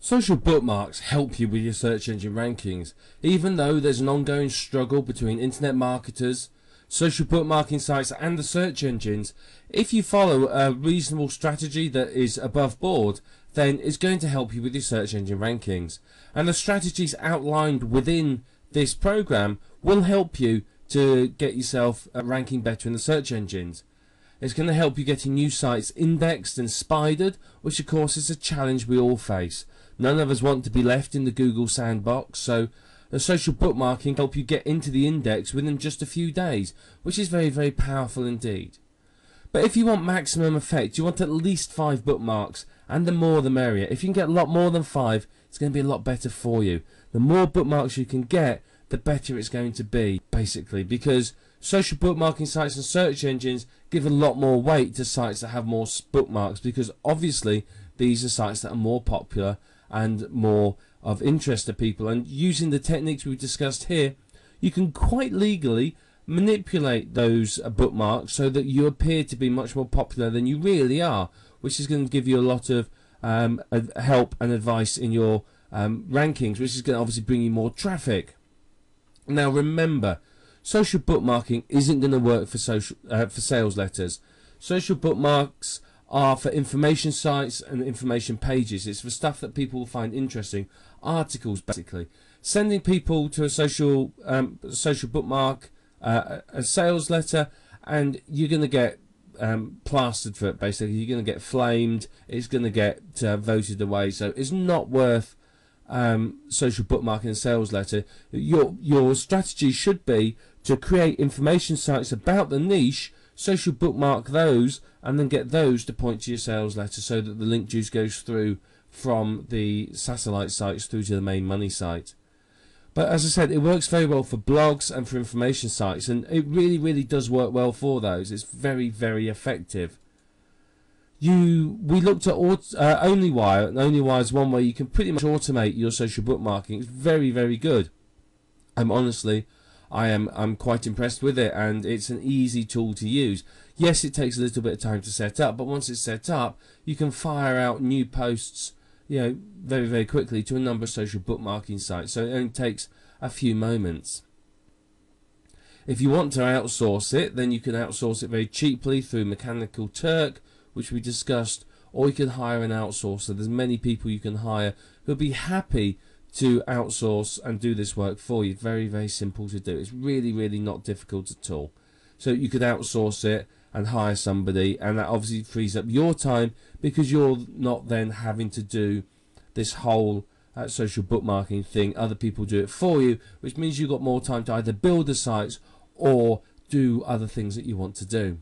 Social bookmarks help you with your search engine rankings. Even though there's an ongoing struggle between internet marketers, social bookmarking sites and the search engines, if you follow a reasonable strategy that is above board, then it's going to help you with your search engine rankings. And the strategies outlined within this program will help you to get yourself ranking better in the search engines. It's going to help you getting new sites indexed and spidered, which of course is a challenge we all face. None of us want to be left in the Google sandbox, so the social bookmarking can help you get into the index within just a few days, which is very, very powerful indeed. But if you want maximum effect, you want at least 5 bookmarks, and the more the merrier. If you can get a lot more than 5, it's going to be a lot better for you. The more bookmarks you can get, the better it's going to be, basically, because social bookmarking sites and search engines give a lot more weight to sites that have more bookmarks, because obviously these are sites that are more popular and more of interest to people. And using the techniques we've discussed here, you can quite legally manipulate those bookmarks so that you appear to be much more popular than you really are, which is going to give you a lot of help and advice in your rankings, which is going to obviously bring you more traffic. Now remember, social bookmarking isn't going to work for sales letters. Social bookmarks are for information sites and information pages. It's for stuff that people will find interesting, articles basically. Sending people to a social bookmark, a sales letter, and you're going to get plastered for it. Basically, you're going to get flamed. It's going to get voted away. So it's not worth social bookmarking a sales letter. Your strategy should be to create information sites about the niche, social bookmark those, and then get those to point to your sales letter so that the link juice goes through from the satellite sites through to the main money site. But as I said, it works very well for blogs and for information sites, and it really, really does work well for those. It's very, very effective. We looked at OnlyWire, and OnlyWire is one way you can pretty much automate your social bookmarking. It's very, very good. Honestly, I'm quite impressed with it, and it's an easy tool to use. Yes, it takes a little bit of time to set up, but once it's set up, you can fire out new posts, very, very quickly to a number of social bookmarking sites. So it only takes a few moments. If you want to outsource it, then you can outsource it very cheaply through Mechanical Turk, which we discussed, or you can hire an outsourcer. There's many people you can hire who'll be happy to outsource and do this work for you. Very, very simple to do. It's really, really not difficult at all. So you could outsource it and hire somebody, and that obviously frees up your time because you're not then having to do this whole social bookmarking thing. Other people do it for you, which means you've got more time to either build the sites or do other things that you want to do.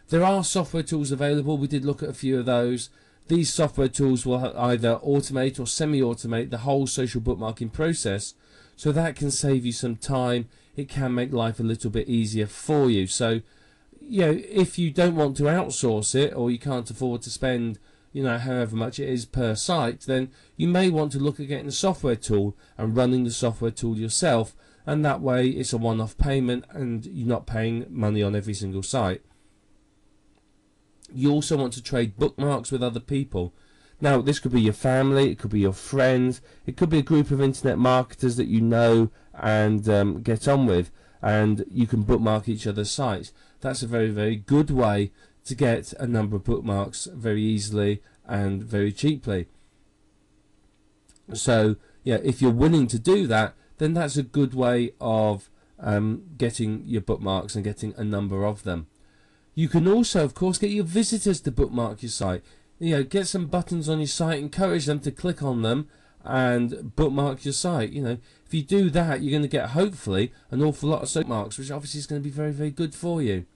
There are software tools available. We did look at a few of those. These software tools will either automate or semi-automate the whole social bookmarking process, so that can save you some time. It can make life a little bit easier for you. So, if you don't want to outsource it, or you can't afford to spend, however much it is per site, then you may want to look at getting a software tool and running the software tool yourself, and that way it's a one-off payment and you're not paying money on every single site. You also want to trade bookmarks with other people. Now, this could be your family, it could be your friends, it could be a group of internet marketers that you know and get on with, and you can bookmark each other's sites. That's a very, very good way to get a number of bookmarks very easily and very cheaply. So, if you're willing to do that, then that's a good way of getting your bookmarks and getting a number of them. You can also, of course, get your visitors to bookmark your site. Get some buttons on your site, encourage them to click on them and bookmark your site. If you do that, you're going to get, hopefully, an awful lot of bookmarks, which obviously is going to be very, very good for you.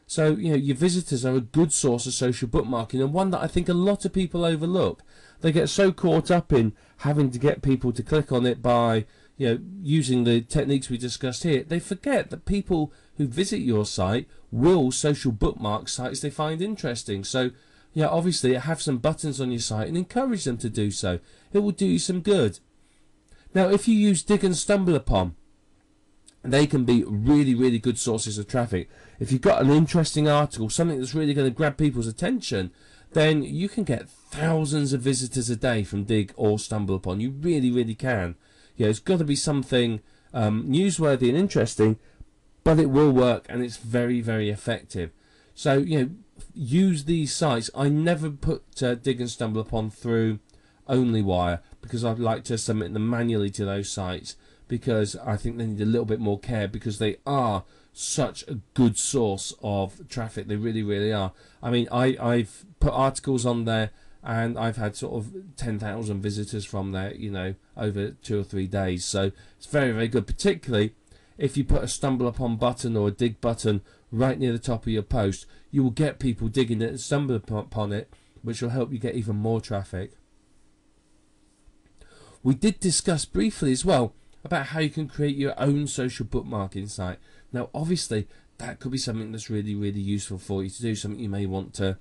So, your visitors are a good source of social bookmarking, and one that I think a lot of people overlook. They get so caught up in having to get people to click on it by, using the techniques we discussed here, they forget that people who visit your site will social bookmark sites they find interesting. So, obviously, have some buttons on your site and encourage them to do so. It will do you some good. Now, if you use Dig and Stumble Upon, they can be really, really good sources of traffic. If you've got an interesting article, something that's really going to grab people's attention, then you can get thousands of visitors a day from Dig or StumbleUpon. You really, really can. It's got to be something newsworthy and interesting, but it will work, and it's very, very effective. So, use these sites. I never put Dig and StumbleUpon through OnlyWire because I'd like to submit them manually to those sites, because I think they need a little bit more care, because they are such a good source of traffic. They really, really are. I mean, I've put articles on there, and I've had sort of 10,000 visitors from there, over 2 or 3 days. So it's very, very good, particularly if you put a StumbleUpon button or a Dig button right near the top of your post. You will get people digging it and stumbling upon it, which will help you get even more traffic. We did discuss briefly as well about how you can create your own social bookmarking site. Now, obviously, that could be something that's really, really useful for you to do, something you may want to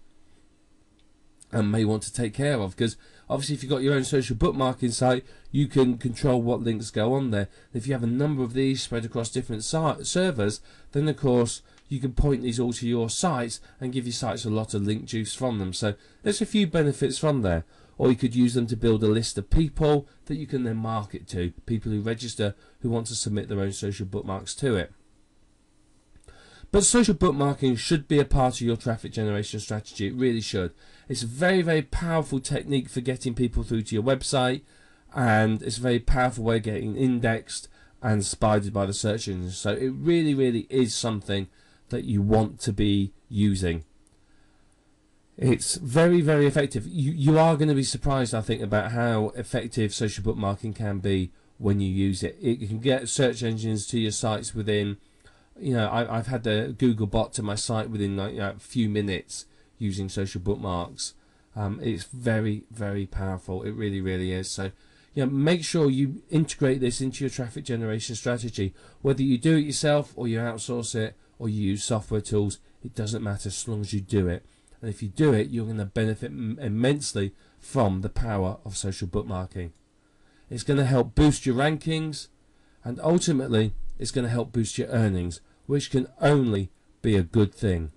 take care of, because obviously if you've got your own social bookmarking site, you can control what links go on there. If you have a number of these spread across different servers, then of course you can point these all to your sites and give your sites a lot of link juice from them. So there's a few benefits from there. Or you could use them to build a list of people that you can then market to, people who register who want to submit their own social bookmarks to it. But social bookmarking should be a part of your traffic generation strategy. It really should. It's a very, very powerful technique for getting people through to your website, and it's a very powerful way of getting indexed and spidered by the search engines. So it really, really is something that you want to be using. It's very, very effective. You are going to be surprised, I think, about how effective social bookmarking can be when you use it. It can get search engines to your sites within, I've had the Google bot to my site within a few minutes using social bookmarks. It's very, very powerful. It really, really is. So, make sure you integrate this into your traffic generation strategy. Whether you do it yourself or you outsource it or you use software tools, it doesn't matter as long as you do it. And if you do it, you're going to benefit immensely from the power of social bookmarking. It's going to help boost your rankings, and ultimately it's going to help boost your earnings, which can only be a good thing.